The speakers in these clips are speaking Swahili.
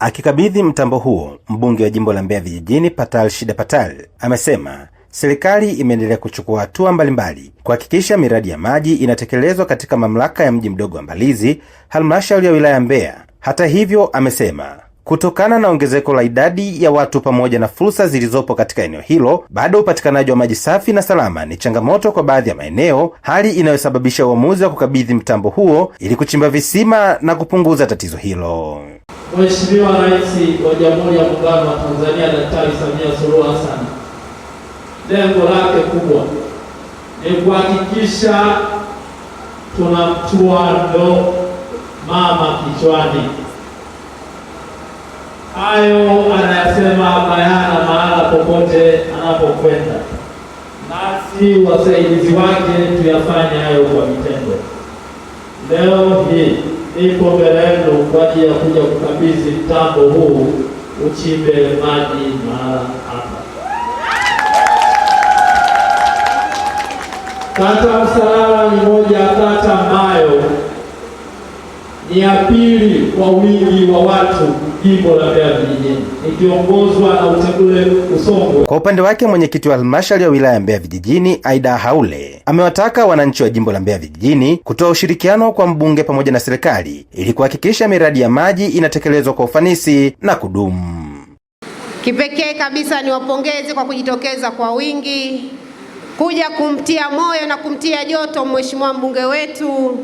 Akikabidhi mtambo huo, mbunge wa jimbo la Mbeya Vijijini Patal Shida Patal amesema serikali imeendelea kuchukua hatua mbalimbali kuhakikisha miradi ya maji inatekelezwa katika mamlaka ya mji mdogo wa Mbalizi, halmashauri ya wilaya ya Mbeya. Hata hivyo, amesema kutokana na ongezeko la idadi ya watu pamoja na fursa zilizopo katika eneo hilo, bado upatikanaji wa maji safi na salama ni changamoto kwa baadhi ya maeneo, hali inayosababisha uamuzi wa kukabidhi mtambo huo ili kuchimba visima na kupunguza tatizo hilo. Mheshimiwa Rais wa Jamhuri ya Muungano wa Tanzania Daktari Samia Suluhu Hassan, lengo lake kubwa ni kuhakikisha tunamtua ndo mama kichwani. Hayo anayasema bayana mahala popote anapokwenda, nasi wasaidizi wake tuyafanye hayo kwa vitendo. Leo hii nipo mbele yenu kwa ajili ya kuja kukabidhi mtambo huu uchimbe maji mahala hapa. Kata Msalala ni moja ya kata ambayo ni ya pili kwa wingi wa watu jimbo la Mbeya Vijijini, ikiongozwa na Utegule Usongwe. Kwa upande wake, mwenyekiti wa halmashauri ya wilaya ya Mbeya Vijijini Aida Haule amewataka wananchi wa jimbo la Mbeya Vijijini kutoa ushirikiano kwa mbunge pamoja na serikali ili kuhakikisha miradi ya maji inatekelezwa kwa ufanisi na kudumu. Kipekee kabisa niwapongeze kwa kujitokeza kwa wingi kuja kumtia moyo na kumtia joto mheshimiwa mbunge wetu,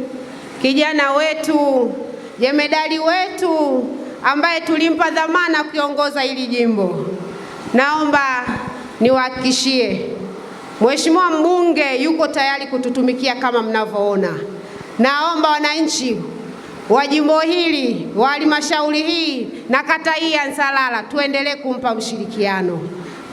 kijana wetu, jemedali wetu ambaye tulimpa dhamana kuiongoza hili jimbo. Naomba niwahakikishie mheshimiwa mbunge yuko tayari kututumikia kama mnavyoona. Naomba wananchi wa jimbo hili, wa halmashauri hii na kata hii ya Nsalala tuendelee kumpa ushirikiano.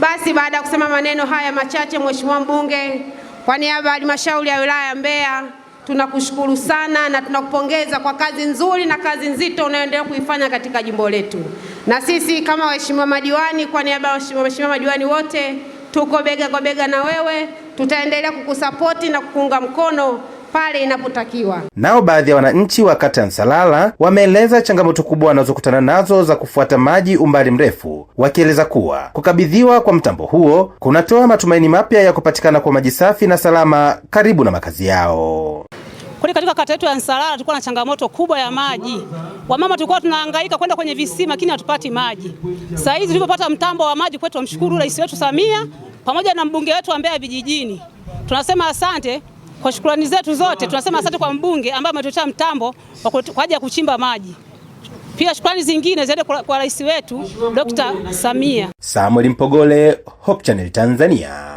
Basi baada ya kusema maneno haya machache, mheshimiwa mbunge, kwa niaba ya halmashauri ya wilaya ya Mbeya tunakushukuru sana na tunakupongeza kwa kazi nzuri na kazi nzito unayoendelea kuifanya katika jimbo letu. Na sisi kama waheshimiwa madiwani, kwa niaba ya waheshimiwa madiwani wote, tuko bega kwa bega na wewe, tutaendelea kukusapoti na kukuunga mkono pale inapotakiwa. Nao baadhi ya wananchi wa kata ya Nsalala wameeleza changamoto kubwa wanazokutana nazo za kufuata maji umbali mrefu, wakieleza kuwa kukabidhiwa kwa mtambo huo kunatoa matumaini mapya ya kupatikana kwa maji safi na salama karibu na makazi yao. Katika kata yetu ya Nsalala tulikuwa na changamoto kubwa ya maji. Wamama tulikuwa tunahangaika kwenda kwenye visima lakini hatupati maji. Sasa hizi tulipopata mtambo wa maji kwetu, tumshukuru Rais wetu Samia pamoja na mbunge wetu wa Mbeya Vijijini. Tunasema asante. Kwa shukrani zetu zote tunasema asante kwa mbunge ambaye ametuletea mtambo kwa ajili ya kuchimba maji. Pia shukrani zingine ziende kwa rais wetu Dr. Samia. Samuel Mpogole, Hope Channel Tanzania.